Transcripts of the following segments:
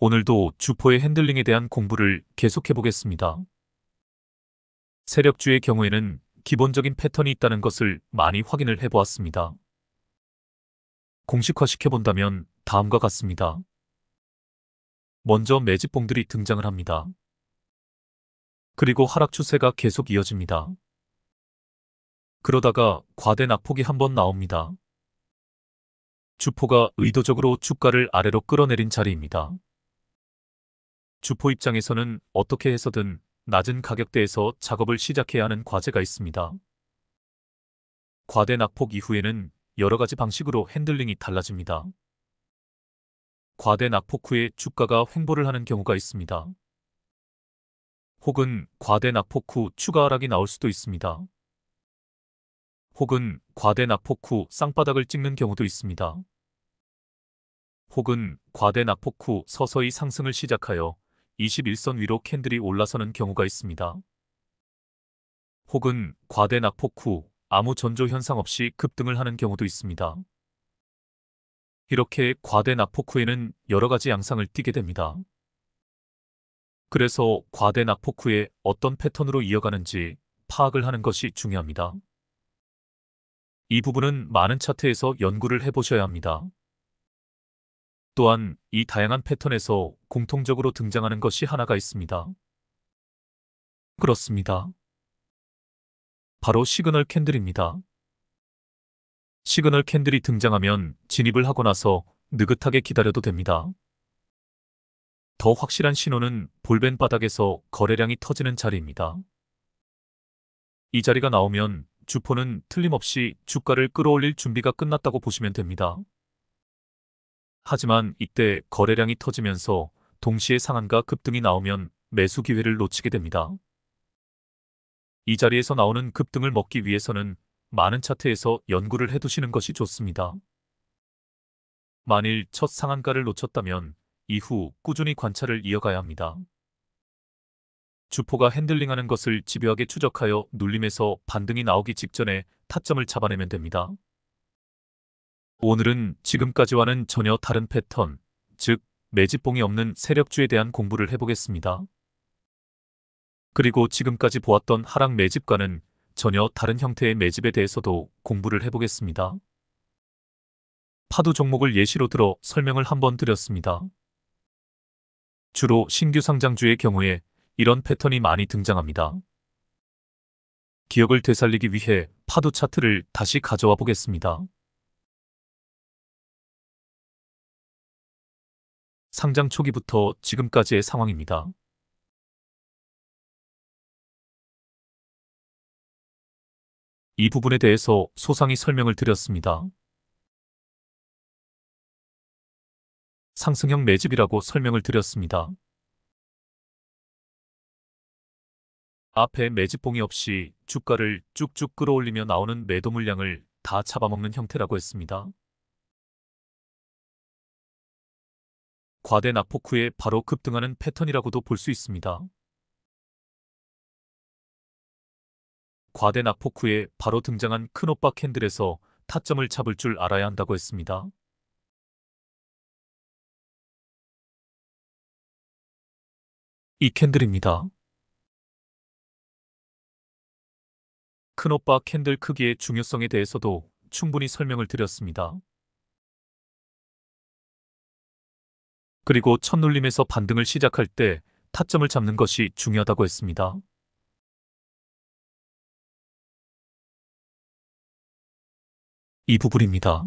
오늘도 주포의 핸들링에 대한 공부를 계속해 보겠습니다. 세력주의 경우에는 기본적인 패턴이 있다는 것을 많이 확인을 해 보았습니다. 공식화시켜 본다면 다음과 같습니다. 먼저 매집봉들이 등장을 합니다. 그리고 하락 추세가 계속 이어집니다. 그러다가 과대 낙폭이 한번 나옵니다. 주포가 의도적으로 주가를 아래로 끌어내린 자리입니다. 주포 입장에서는 어떻게 해서든 낮은 가격대에서 작업을 시작해야 하는 과제가 있습니다. 과대 낙폭 이후에는 여러 가지 방식으로 핸들링이 달라집니다. 과대 낙폭 후에 주가가 횡보를 하는 경우가 있습니다. 혹은 과대 낙폭 후 추가 하락이 나올 수도 있습니다. 혹은 과대 낙폭 후 쌍바닥을 찍는 경우도 있습니다. 혹은 과대 낙폭 후 서서히 상승을 시작하여 21선 위로 캔들이 올라서는 경우가 있습니다. 혹은 과대 낙폭 후 아무 전조 현상 없이 급등을 하는 경우도 있습니다. 이렇게 과대 낙폭 후에는 여러 가지 양상을 띠게 됩니다. 그래서 과대 낙폭 후에 어떤 패턴으로 이어가는지 파악을 하는 것이 중요합니다. 이 부분은 많은 차트에서 연구를 해보셔야 합니다. 또한 이 다양한 패턴에서 공통적으로 등장하는 것이 하나가 있습니다. 그렇습니다. 바로 시그널 캔들입니다. 시그널 캔들이 등장하면 진입을 하고 나서 느긋하게 기다려도 됩니다. 더 확실한 신호는 볼벤 바닥에서 거래량이 터지는 자리입니다. 이 자리가 나오면 주포는 틀림없이 주가를 끌어올릴 준비가 끝났다고 보시면 됩니다. 하지만 이때 거래량이 터지면서 동시에 상한가 급등이 나오면 매수 기회를 놓치게 됩니다. 이 자리에서 나오는 급등을 먹기 위해서는 많은 차트에서 연구를 해두시는 것이 좋습니다. 만일 첫 상한가를 놓쳤다면 이후 꾸준히 관찰을 이어가야 합니다. 주포가 핸들링하는 것을 집요하게 추적하여 눌림에서 반등이 나오기 직전에 타점을 잡아내면 됩니다. 오늘은 지금까지와는 전혀 다른 패턴, 즉 매집봉이 없는 세력주에 대한 공부를 해보겠습니다. 그리고 지금까지 보았던 하락 매집과는 전혀 다른 형태의 매집에 대해서도 공부를 해보겠습니다. 파도 종목을 예시로 들어 설명을 한번 드렸습니다. 주로 신규 상장주의 경우에 이런 패턴이 많이 등장합니다. 기억을 되살리기 위해 파도 차트를 다시 가져와 보겠습니다. 상장 초기부터 지금까지의 상황입니다. 이 부분에 대해서 소상히 설명을 드렸습니다. 상승형 매집이라고 설명을 드렸습니다. 앞에 매집봉이 없이 주가를 쭉쭉 끌어올리며 나오는 매도 물량을 다 잡아먹는 형태라고 했습니다. 과대 낙폭 후에 바로 급등하는 패턴이라고도 볼 수 있습니다. 과대 낙폭 후에 바로 등장한 큰 오빠 캔들에서 타점을 잡을 줄 알아야 한다고 했습니다. 이 캔들입니다. 큰 오빠 캔들 크기의 중요성에 대해서도 충분히 설명을 드렸습니다. 그리고 첫 눌림에서 반등을 시작할 때 타점을 잡는 것이 중요하다고 했습니다. 이 부분입니다.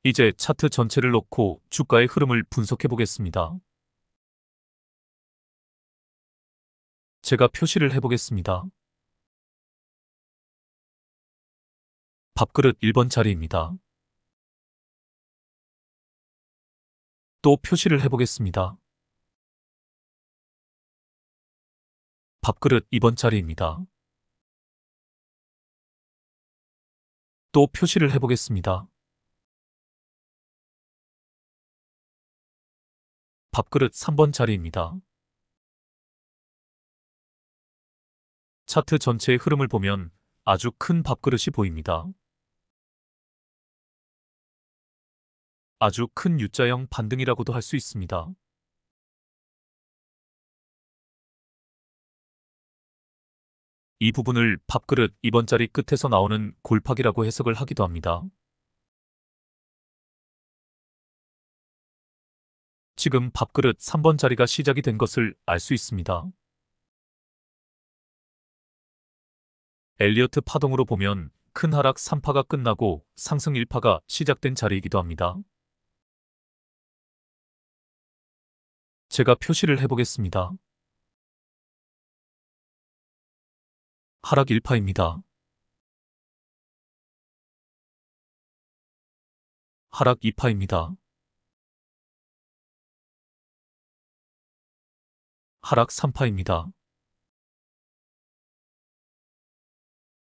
이제 차트 전체를 놓고 주가의 흐름을 분석해 보겠습니다. 제가 표시를 해보겠습니다. 밥그릇 1번 자리입니다. 또 표시를 해보겠습니다. 밥그릇 2번 자리입니다. 또 표시를 해보겠습니다. 밥그릇 3번 자리입니다. 차트 전체의 흐름을 보면 아주 큰 밥그릇이 보입니다. 아주 큰 U자형 반등이라고도 할 수 있습니다. 이 부분을 밥그릇 2번 자리 끝에서 나오는 골팍이라고 해석을 하기도 합니다. 지금 밥그릇 3번 자리가 시작이 된 것을 알 수 있습니다. 엘리어트 파동으로 보면 큰 하락 3파가 끝나고 상승 1파가 시작된 자리이기도 합니다. 제가 표시를 해보겠습니다. 하락 1파입니다. 하락 2파입니다. 하락 3파입니다.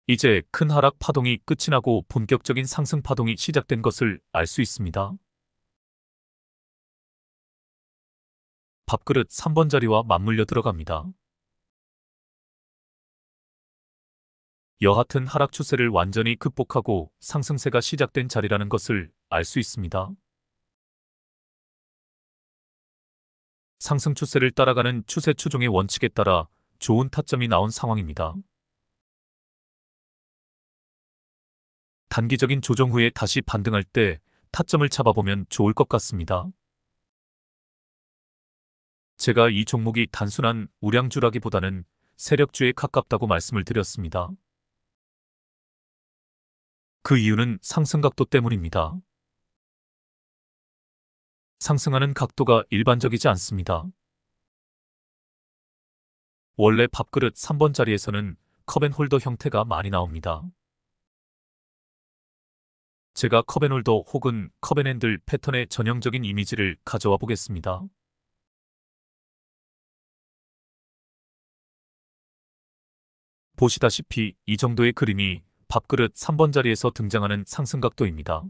이제 큰 하락 파동이 끝이 나고 본격적인 상승 파동이 시작된 것을 알 수 있습니다. 밥그릇 3번 자리와 맞물려 들어갑니다. 여하튼 하락 추세를 완전히 극복하고 상승세가 시작된 자리라는 것을 알 수 있습니다. 상승 추세를 따라가는 추세 추종의 원칙에 따라 좋은 타점이 나온 상황입니다. 단기적인 조정 후에 다시 반등할 때 타점을 잡아보면 좋을 것 같습니다. 제가 이 종목이 단순한 우량주라기보다는 세력주에 가깝다고 말씀을 드렸습니다. 그 이유는 상승 각도 때문입니다. 상승하는 각도가 일반적이지 않습니다. 원래 밥그릇 3번 자리에서는 컵앤홀더 형태가 많이 나옵니다. 제가 컵앤홀더 혹은 컵앤핸들 패턴의 전형적인 이미지를 가져와 보겠습니다. 보시다시피 이 정도의 그림이 밥그릇 3번 자리에서 등장하는 상승 각도입니다.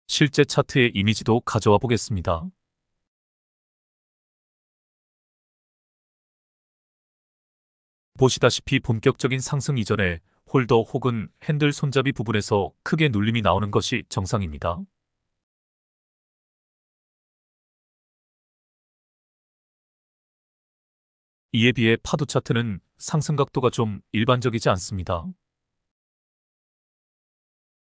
실제 차트의 이미지도 가져와 보겠습니다. 보시다시피 본격적인 상승 이전에 홀더 혹은 핸들 손잡이 부분에서 크게 눌림이 나오는 것이 정상입니다. 이에 비해 파도 차트는 상승 각도가 좀 일반적이지 않습니다.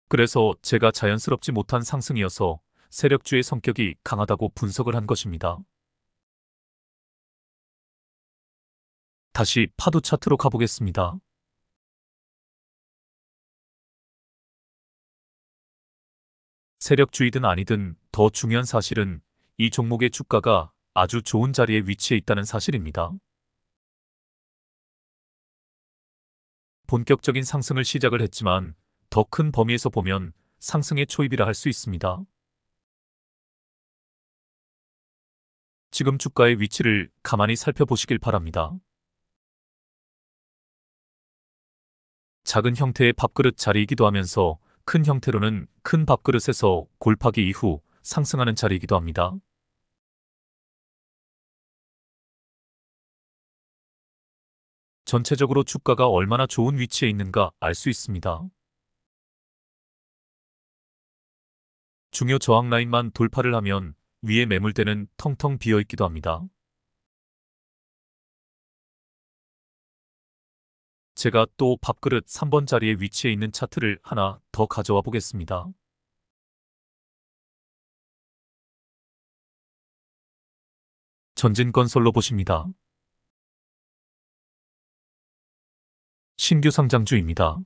그래서 제가 자연스럽지 못한 상승이어서 세력주의 성격이 강하다고 분석을 한 것입니다. 다시 파도 차트로 가보겠습니다. 세력주이든 아니든 더 중요한 사실은 이 종목의 주가가 아주 좋은 자리에 위치해 있다는 사실입니다. 본격적인 상승을 시작을 했지만 더 큰 범위에서 보면 상승의 초입이라 할 수 있습니다. 지금 주가의 위치를 가만히 살펴보시길 바랍니다. 작은 형태의 밥그릇 자리이기도 하면서 큰 형태로는 큰 밥그릇에서 골파기 이후 상승하는 자리이기도 합니다. 전체적으로 주가가 얼마나 좋은 위치에 있는가 알 수 있습니다. 중요 저항 라인만 돌파를 하면 위에 매물대는 텅텅 비어 있기도 합니다. 제가 또 밥그릇 3번 자리에 위치해 있는 차트를 하나 더 가져와 보겠습니다. 전진건설로 보십니다. 신규 상장주입니다.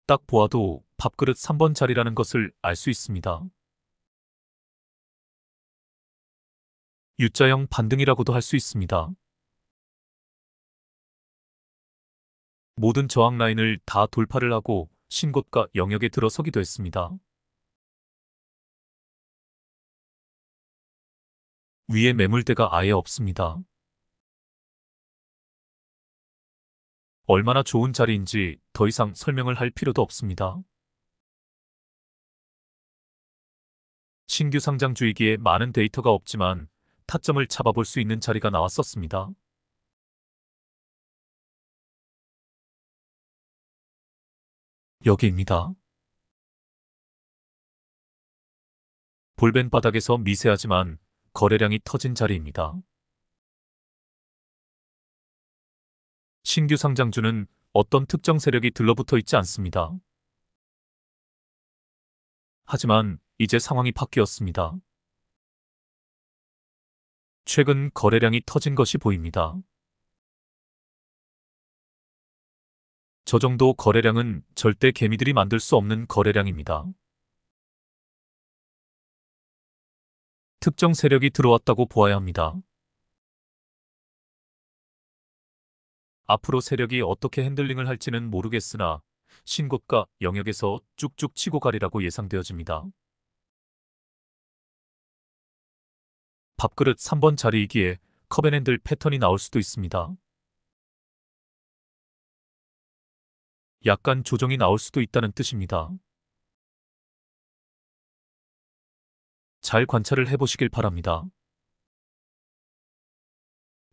딱 보아도 밥그릇 3번 자리라는 것을 알 수 있습니다. U자형 반등이라고도 할 수 있습니다. 모든 저항 라인을 다 돌파를 하고 신고가 영역에 들어서기도 했습니다. 위에 매물대가 아예 없습니다. 얼마나 좋은 자리인지 더 이상 설명을 할 필요도 없습니다. 신규 상장주이기에 많은 데이터가 없지만 타점을 잡아볼 수 있는 자리가 나왔었습니다. 여기입니다. 볼벤 바닥에서 미세하지만 거래량이 터진 자리입니다. 신규 상장주는 어떤 특정 세력이 들러붙어 있지 않습니다. 하지만 이제 상황이 바뀌었습니다. 최근 거래량이 터진 것이 보입니다. 저 정도 거래량은 절대 개미들이 만들 수 없는 거래량입니다. 특정 세력이 들어왔다고 보아야 합니다. 앞으로 세력이 어떻게 핸들링을 할지는 모르겠으나 신고가 영역에서 쭉쭉 치고 가리라고 예상되어집니다. 밥그릇 3번 자리이기에 컵앤핸들 패턴이 나올 수도 있습니다. 약간 조정이 나올 수도 있다는 뜻입니다. 잘 관찰을 해보시길 바랍니다.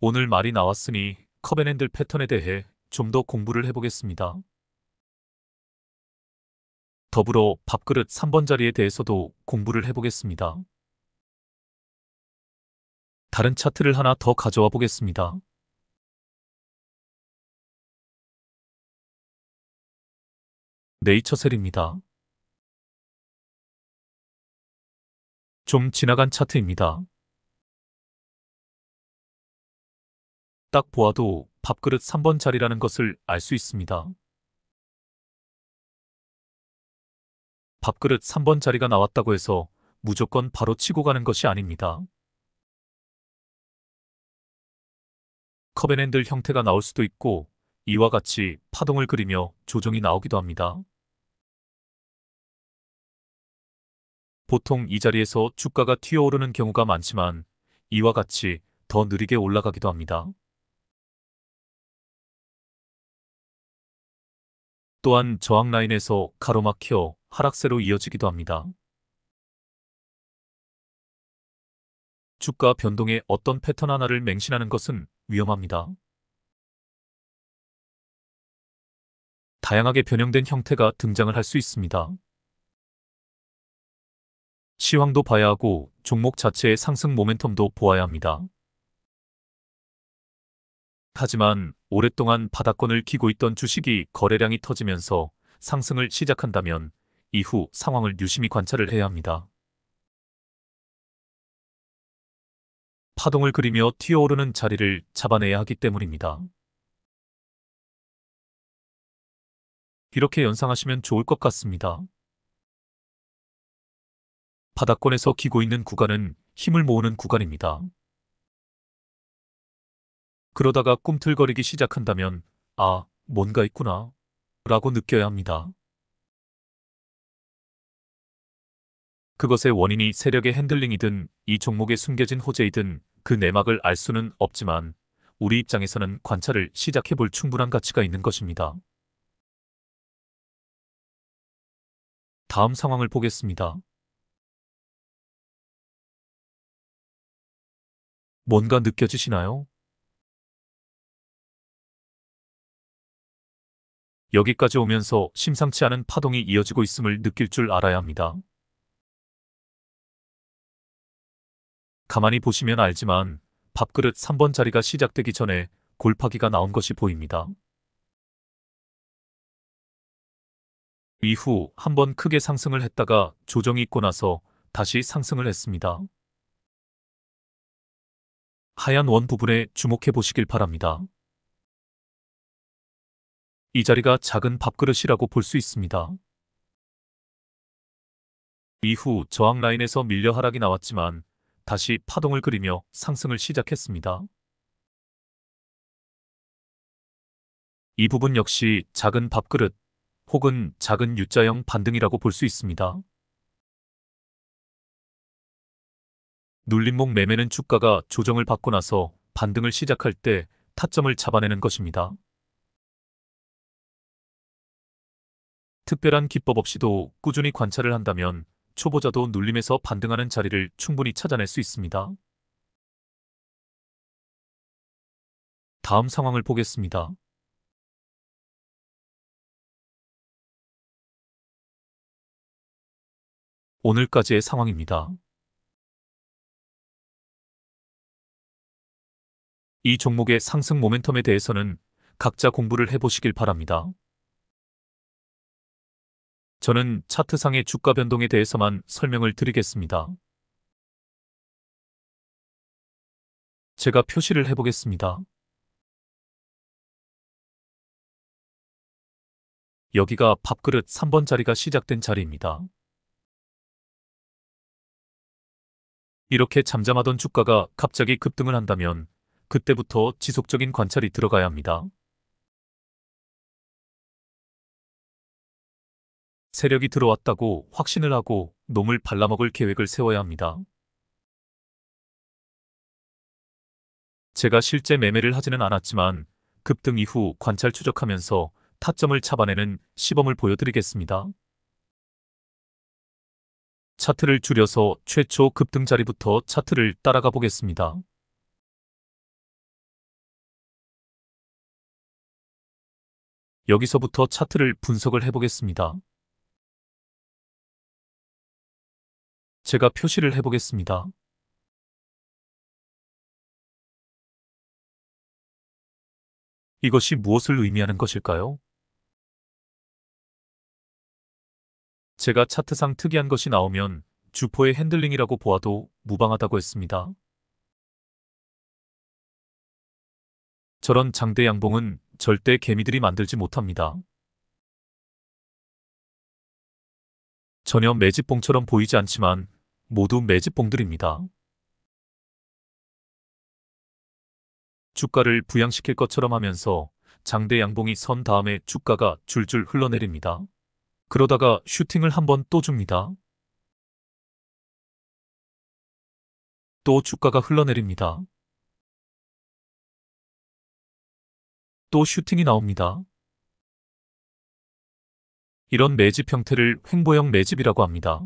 오늘 말이 나왔으니 컵앤핸들 패턴에 대해 좀 더 공부를 해보겠습니다. 더불어 밥그릇 3번 자리에 대해서도 공부를 해보겠습니다. 다른 차트를 하나 더 가져와 보겠습니다. 네이처셀입니다. 좀 지나간 차트입니다. 딱 보아도 밥그릇 3번 자리라는 것을 알 수 있습니다. 밥그릇 3번 자리가 나왔다고 해서 무조건 바로 치고 가는 것이 아닙니다. 컵앤핸들 형태가 나올 수도 있고 이와 같이 파동을 그리며 조정이 나오기도 합니다. 보통 이 자리에서 주가가 튀어오르는 경우가 많지만 이와 같이 더 느리게 올라가기도 합니다. 또한 저항 라인에서 가로막혀 하락세로 이어지기도 합니다. 주가 변동의 어떤 패턴 하나를 맹신하는 것은 위험합니다. 다양하게 변형된 형태가 등장을 할 수 있습니다. 시황도 봐야 하고 종목 자체의 상승 모멘텀도 보아야 합니다. 하지만 오랫동안 바닥권을 기고 있던 주식이 거래량이 터지면서 상승을 시작한다면 이후 상황을 유심히 관찰을 해야 합니다. 파동을 그리며 튀어오르는 자리를 잡아내야 하기 때문입니다. 이렇게 연상하시면 좋을 것 같습니다. 바닥권에서 기고 있는 구간은 힘을 모으는 구간입니다. 그러다가 꿈틀거리기 시작한다면 아, 뭔가 있구나 라고 느껴야 합니다. 그것의 원인이 세력의 핸들링이든 이 종목에 숨겨진 호재이든 그 내막을 알 수는 없지만 우리 입장에서는 관찰을 시작해 볼 충분한 가치가 있는 것입니다. 다음 상황을 보겠습니다. 뭔가 느껴지시나요? 여기까지 오면서 심상치 않은 파동이 이어지고 있음을 느낄 줄 알아야 합니다. 가만히 보시면 알지만 밥그릇 3번 자리가 시작되기 전에 골파기가 나온 것이 보입니다. 이후 한번 크게 상승을 했다가 조정이 있고 나서 다시 상승을 했습니다. 하얀 원 부분에 주목해 보시길 바랍니다. 이 자리가 작은 밥그릇이라고 볼 수 있습니다. 이후 저항 라인에서 밀려 하락이 나왔지만 다시 파동을 그리며 상승을 시작했습니다. 이 부분 역시 작은 밥그릇 혹은 작은 U자형 반등이라고 볼 수 있습니다. 눌림목 매매는 주가가 조정을 받고 나서 반등을 시작할 때 타점을 잡아내는 것입니다. 특별한 기법 없이도 꾸준히 관찰을 한다면 초보자도 눌림에서 반등하는 자리를 충분히 찾아낼 수 있습니다. 다음 상황을 보겠습니다. 오늘까지의 상황입니다. 이 종목의 상승 모멘텀에 대해서는 각자 공부를 해보시길 바랍니다. 저는 차트상의 주가 변동에 대해서만 설명을 드리겠습니다. 제가 표시를 해보겠습니다. 여기가 밥그릇 3번 자리가 시작된 자리입니다. 이렇게 잠잠하던 주가가 갑자기 급등을 한다면 그때부터 지속적인 관찰이 들어가야 합니다. 세력이 들어왔다고 확신을 하고 놈을 발라먹을 계획을 세워야 합니다. 제가 실제 매매를 하지는 않았지만 급등 이후 관찰 추적하면서 타점을 잡아내는 시범을 보여드리겠습니다. 차트를 줄여서 최초 급등 자리부터 차트를 따라가 보겠습니다. 여기서부터 차트를 분석을 해보겠습니다. 제가 표시를 해보겠습니다. 이것이 무엇을 의미하는 것일까요? 제가 차트상 특이한 것이 나오면 주포의 핸들링이라고 보아도 무방하다고 했습니다. 저런 장대 양봉은 절대 개미들이 만들지 못합니다. 전혀 매집봉처럼 보이지 않지만 모두 매집봉들입니다. 주가를 부양시킬 것처럼 하면서 장대 양봉이 선 다음에 주가가 줄줄 흘러내립니다. 그러다가 슈팅을 한 번 또 줍니다. 또 주가가 흘러내립니다. 또 슈팅이 나옵니다. 이런 매집 형태를 횡보형 매집이라고 합니다.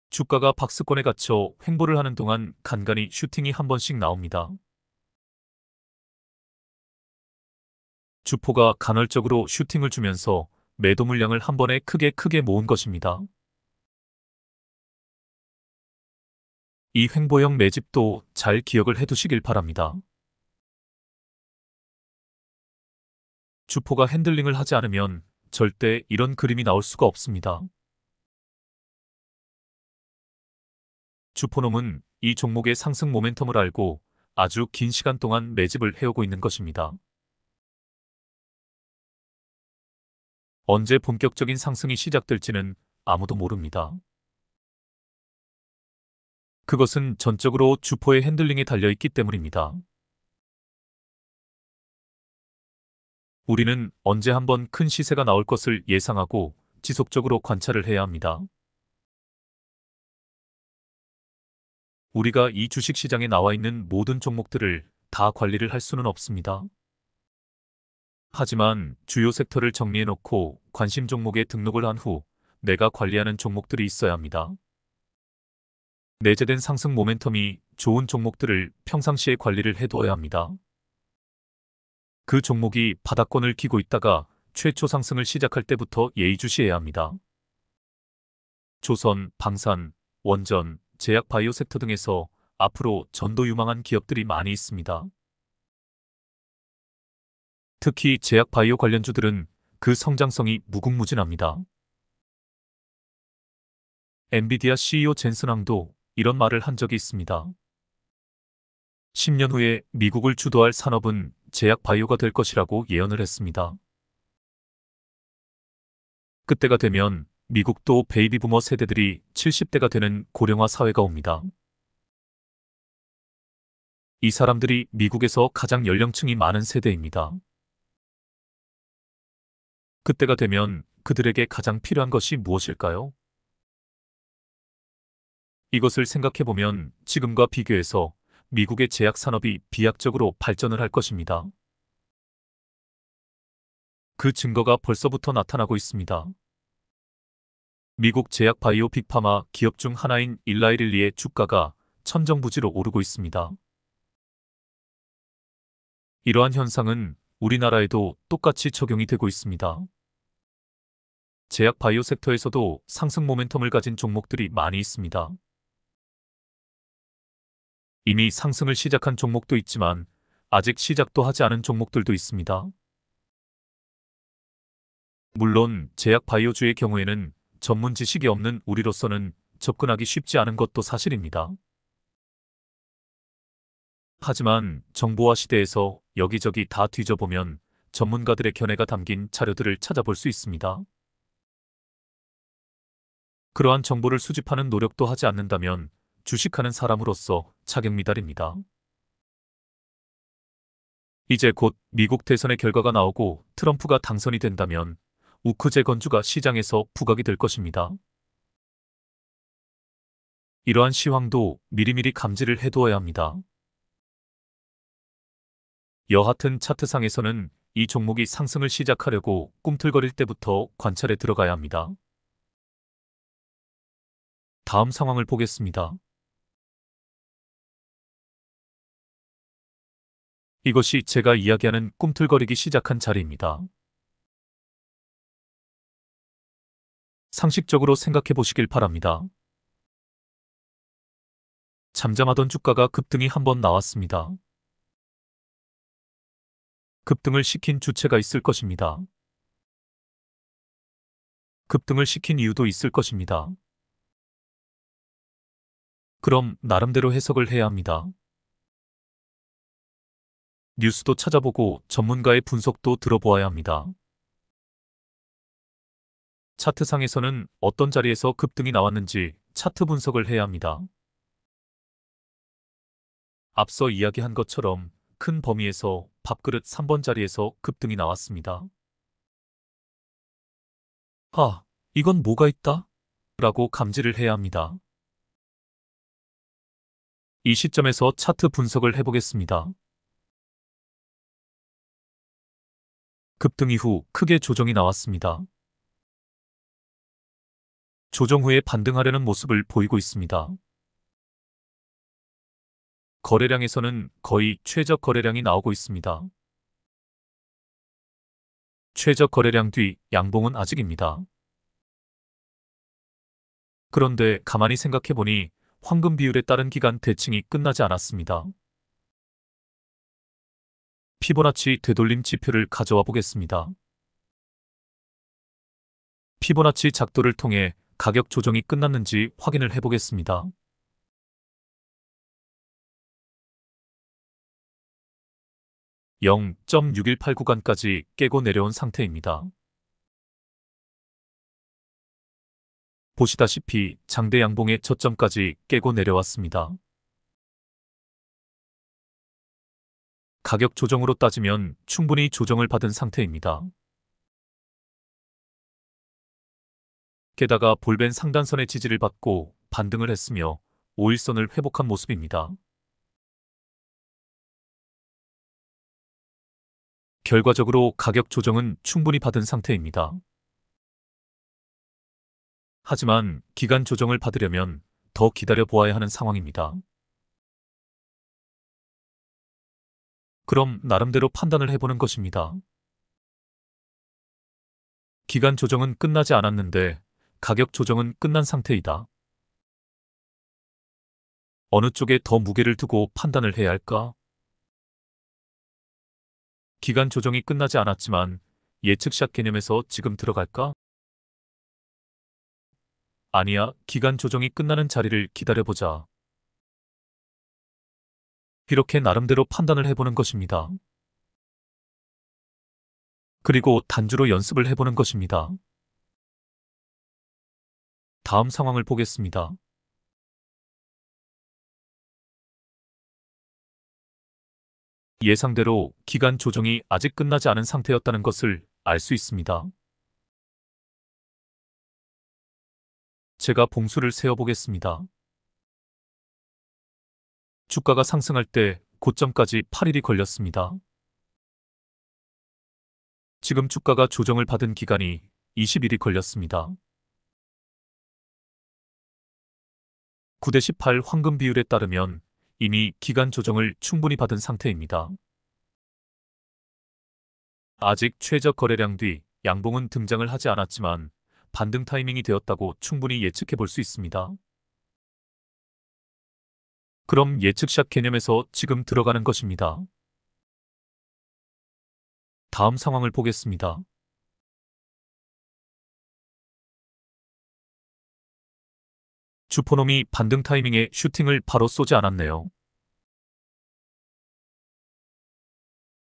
주가가 박스권에 갇혀 횡보를 하는 동안 간간히 슈팅이 한 번씩 나옵니다. 주포가 간헐적으로 슈팅을 주면서 매도 물량을 한 번에 크게 모은 것입니다. 이 횡보형 매집도 잘 기억을 해두시길 바랍니다. 주포가 핸들링을 하지 않으면 절대 이런 그림이 나올 수가 없습니다. 주포놈은 이 종목의 상승 모멘텀을 알고 아주 긴 시간 동안 매집을 해오고 있는 것입니다. 언제 본격적인 상승이 시작될지는 아무도 모릅니다. 그것은 전적으로 주포의 핸들링에 달려있기 때문입니다. 우리는 언제 한번 큰 시세가 나올 것을 예상하고 지속적으로 관찰을 해야 합니다. 우리가 이 주식시장에 나와 있는 모든 종목들을 다 관리를 할 수는 없습니다. 하지만 주요 섹터를 정리해놓고 관심 종목에 등록을 한 후 내가 관리하는 종목들이 있어야 합니다. 내재된 상승 모멘텀이 좋은 종목들을 평상시에 관리를 해두어야 합니다. 그 종목이 바닥권을 기고 있다가 최초 상승을 시작할 때부터 예의주시해야 합니다. 조선, 방산, 원전, 제약 바이오 섹터 등에서 앞으로 전도 유망한 기업들이 많이 있습니다. 특히 제약 바이오 관련주들은 그 성장성이 무궁무진합니다. 엔비디아 CEO 젠슨 황도 이런 말을 한 적이 있습니다. 10년 후에 미국을 주도할 산업은 제약 바이오가 될 것이라고 예언을 했습니다. 그때가 되면 미국도 베이비 부머 세대들이 70대가 되는 고령화 사회가 옵니다. 이 사람들이 미국에서 가장 연령층이 많은 세대입니다. 그때가 되면 그들에게 가장 필요한 것이 무엇일까요? 이것을 생각해보면 지금과 비교해서 미국의 제약 산업이 비약적으로 발전을 할 것입니다. 그 증거가 벌써부터 나타나고 있습니다. 미국 제약 바이오 빅파마 기업 중 하나인 일라이릴리의 주가가 천정부지로 오르고 있습니다. 이러한 현상은 우리나라에도 똑같이 적용이 되고 있습니다. 제약 바이오 섹터에서도 상승 모멘텀을 가진 종목들이 많이 있습니다. 이미 상승을 시작한 종목도 있지만 아직 시작도 하지 않은 종목들도 있습니다. 물론 제약 바이오주의 경우에는 전문 지식이 없는 우리로서는 접근하기 쉽지 않은 것도 사실입니다. 하지만 정보화 시대에서 여기저기 다 뒤져보면 전문가들의 견해가 담긴 자료들을 찾아볼 수 있습니다. 그러한 정보를 수집하는 노력도 하지 않는다면 주식하는 사람으로서 자격미달입니다. 이제 곧 미국 대선의 결과가 나오고 트럼프가 당선이 된다면 우크 재건주가 시장에서 부각이 될 것입니다. 이러한 시황도 미리미리 감지를 해두어야 합니다. 여하튼 차트상에서는 이 종목이 상승을 시작하려고 꿈틀거릴 때부터 관찰에 들어가야 합니다. 다음 상황을 보겠습니다. 이것이 제가 이야기하는 꿈틀거리기 시작한 자리입니다. 상식적으로 생각해 보시길 바랍니다. 잠잠하던 주가가 급등이 한번 나왔습니다. 급등을 시킨 주체가 있을 것입니다. 급등을 시킨 이유도 있을 것입니다. 그럼 나름대로 해석을 해야 합니다. 뉴스도 찾아보고 전문가의 분석도 들어보아야 합니다. 차트상에서는 어떤 자리에서 급등이 나왔는지 차트 분석을 해야 합니다. 앞서 이야기한 것처럼 큰 범위에서 밥그릇 3번 자리에서 급등이 나왔습니다. 아, 이건 뭐가 있다? 라고 감지를 해야 합니다. 이 시점에서 차트 분석을 해보겠습니다. 급등 이후 크게 조정이 나왔습니다. 조정 후에 반등하려는 모습을 보이고 있습니다. 거래량에서는 거의 최저 거래량이 나오고 있습니다. 최저 거래량 뒤 양봉은 아직입니다. 그런데 가만히 생각해보니 황금 비율에 따른 기간 대칭이 끝나지 않았습니다. 피보나치 되돌림 지표를 가져와 보겠습니다. 피보나치 작도를 통해 가격 조정이 끝났는지 확인을 해보겠습니다. (0.618) 구간까지 깨고 내려온 상태입니다. 보시다시피 장대 양봉의 저점까지 깨고 내려왔습니다. 가격 조정으로 따지면 충분히 조정을 받은 상태입니다. 게다가 볼벤 상단선의 지지를 받고 반등을 했으며 5일선을 회복한 모습입니다. 결과적으로 가격 조정은 충분히 받은 상태입니다. 하지만 기간 조정을 받으려면 더 기다려 보아야 하는 상황입니다. 그럼 나름대로 판단을 해보는 것입니다. 기간 조정은 끝나지 않았는데 가격 조정은 끝난 상태이다. 어느 쪽에 더 무게를 두고 판단을 해야 할까? 기간 조정이 끝나지 않았지만 예측샷 개념에서 지금 들어갈까? 아니야, 기간 조정이 끝나는 자리를 기다려보자. 이렇게 나름대로 판단을 해보는 것입니다. 그리고 단주로 연습을 해보는 것입니다. 다음 상황을 보겠습니다. 예상대로 기간 조정이 아직 끝나지 않은 상태였다는 것을 알 수 있습니다. 제가 봉수를 세어보겠습니다. 주가가 상승할 때 고점까지 8일이 걸렸습니다. 지금 주가가 조정을 받은 기간이 20일이 걸렸습니다. 9대18 황금 비율에 따르면 이미 기간 조정을 충분히 받은 상태입니다. 아직 최저 거래량 뒤 양봉은 등장을 하지 않았지만 반등 타이밍이 되었다고 충분히 예측해 볼 수 있습니다. 그럼 예측샷 개념에서 지금 들어가는 것입니다. 다음 상황을 보겠습니다. 주포놈이 반등 타이밍에 슈팅을 바로 쏘지 않았네요.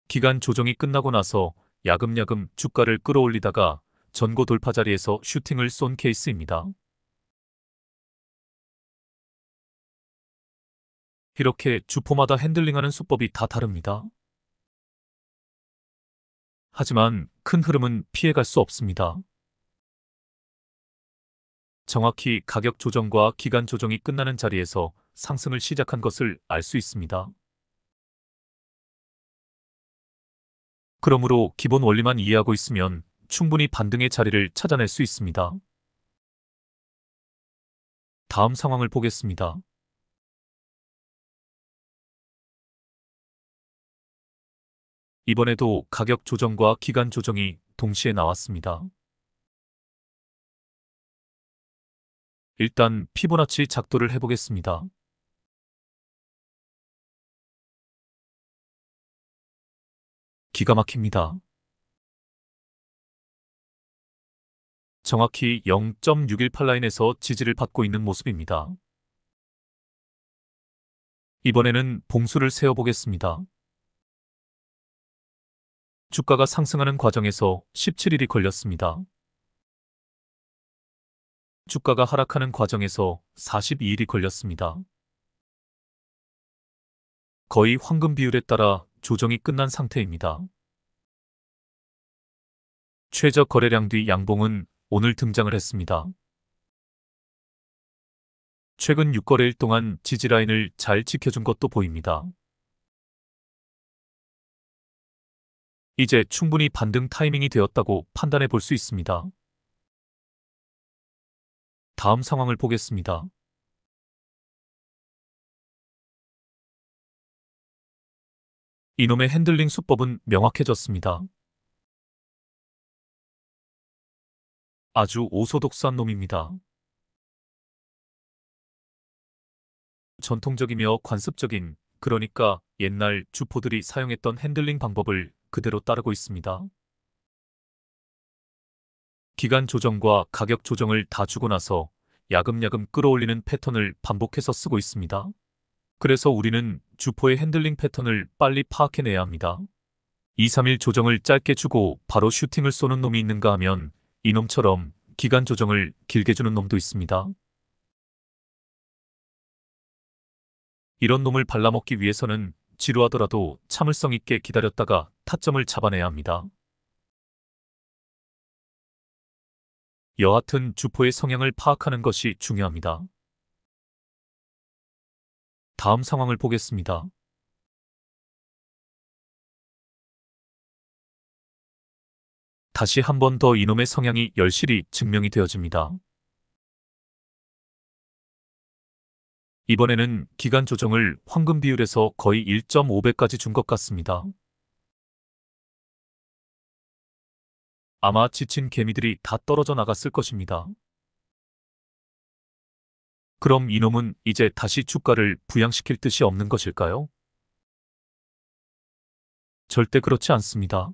기간 조정이 끝나고 나서 야금야금 주가를 끌어올리다가 전고 돌파 자리에서 슈팅을 쏜 케이스입니다. 이렇게 주포마다 핸들링하는 수법이 다 다릅니다. 하지만 큰 흐름은 피해갈 수 없습니다. 정확히 가격 조정과 기간 조정이 끝나는 자리에서 상승을 시작한 것을 알 수 있습니다. 그러므로 기본 원리만 이해하고 있으면 충분히 반등의 자리를 찾아낼 수 있습니다. 다음 상황을 보겠습니다. 이번에도 가격 조정과 기간 조정이 동시에 나왔습니다. 일단 피보나치 작도를 해보겠습니다. 기가 막힙니다. 정확히 0.618 라인에서 지지를 받고 있는 모습입니다. 이번에는 봉수를 세워보겠습니다. 주가가 상승하는 과정에서 17일이 걸렸습니다. 주가가 하락하는 과정에서 42일이 걸렸습니다. 거의 황금 비율에 따라 조정이 끝난 상태입니다. 최저 거래량 뒤 양봉은 오늘 등장을 했습니다. 최근 6거래일 동안 지지라인을 잘 지켜준 것도 보입니다. 이제 충분히 반등 타이밍이 되었다고 판단해 볼 수 있습니다. 다음 상황을 보겠습니다. 이놈의 핸들링 수법은 명확해졌습니다. 아주 오소독스한 놈입니다. 전통적이며 관습적인, 그러니까 옛날 주포들이 사용했던 핸들링 방법을 그대로 따르고 있습니다. 기간 조정과 가격 조정을 다 주고 나서 야금야금 끌어올리는 패턴을 반복해서 쓰고 있습니다. 그래서 우리는 주포의 핸들링 패턴을 빨리 파악해내야 합니다. 2, 3일 조정을 짧게 주고 바로 슈팅을 쏘는 놈이 있는가 하면 이놈처럼 기간 조정을 길게 주는 놈도 있습니다. 이런 놈을 발라먹기 위해서는 지루하더라도 참을성 있게 기다렸다가 타점을 잡아내야 합니다. 여하튼 주포의 성향을 파악하는 것이 중요합니다. 다음 상황을 보겠습니다. 다시 한 번 더 이놈의 성향이 열실히 증명이 되어집니다. 이번에는 기간 조정을 황금 비율에서 거의 1.5배까지 준 것 같습니다. 아마 지친 개미들이 다 떨어져 나갔을 것입니다. 그럼 이놈은 이제 다시 주가를 부양시킬 뜻이 없는 것일까요? 절대 그렇지 않습니다.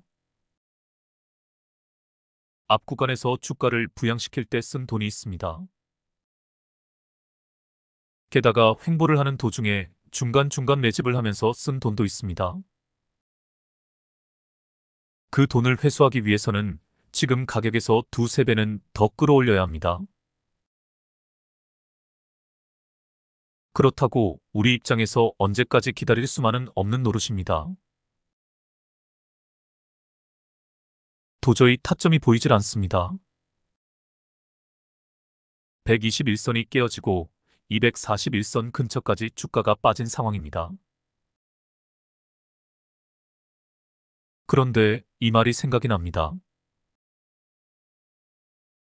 앞 구간에서 주가를 부양시킬 때 쓴 돈이 있습니다. 게다가 횡보를 하는 도중에 중간중간 매집을 하면서 쓴 돈도 있습니다. 그 돈을 회수하기 위해서는 지금 가격에서 두세 배는 더 끌어올려야 합니다. 그렇다고 우리 입장에서 언제까지 기다릴 수만은 없는 노릇입니다. 도저히 타점이 보이질 않습니다. 121선이 깨어지고 241선 근처까지 주가가 빠진 상황입니다. 그런데 이 말이 생각이 납니다.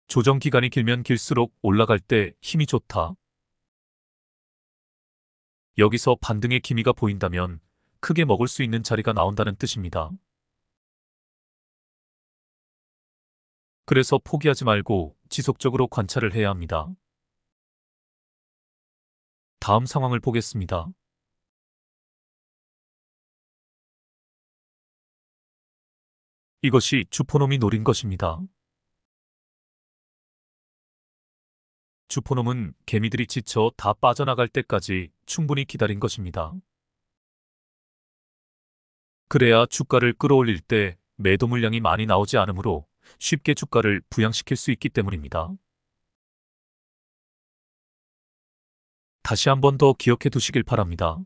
조정 기간이 길면 길수록 올라갈 때 힘이 좋다. 여기서 반등의 기미가 보인다면 크게 먹을 수 있는 자리가 나온다는 뜻입니다. 그래서 포기하지 말고 지속적으로 관찰을 해야 합니다. 다음 상황을 보겠습니다. 이것이 주포놈이 노린 것입니다. 주포놈은 개미들이 지쳐 다 빠져나갈 때까지 충분히 기다린 것입니다. 그래야 주가를 끌어올릴 때 매도 물량이 많이 나오지 않으므로 쉽게 주가를 부양시킬 수 있기 때문입니다. 다시 한 번 더 기억해 두시길 바랍니다.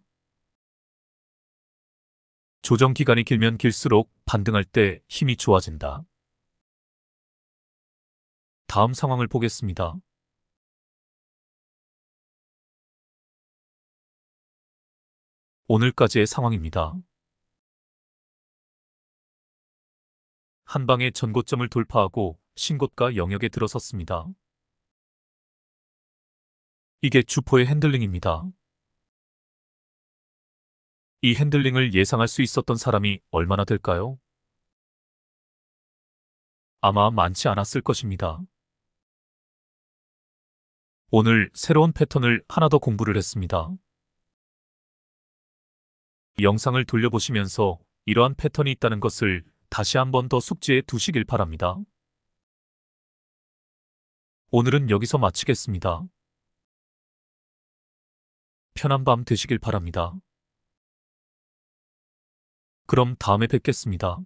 조정 기간이 길면 길수록 반등할 때 힘이 좋아진다. 다음 상황을 보겠습니다. 오늘까지의 상황입니다. 한방에 전고점을 돌파하고 신고가 영역에 들어섰습니다. 이게 주포의 핸들링입니다. 이 핸들링을 예상할 수 있었던 사람이 얼마나 될까요? 아마 많지 않았을 것입니다. 오늘 새로운 패턴을 하나 더 공부를 했습니다. 영상을 돌려보시면서 이러한 패턴이 있다는 것을 다시 한 번 더 숙지해 두시길 바랍니다. 오늘은 여기서 마치겠습니다. 편한 밤 되시길 바랍니다. 그럼 다음에 뵙겠습니다.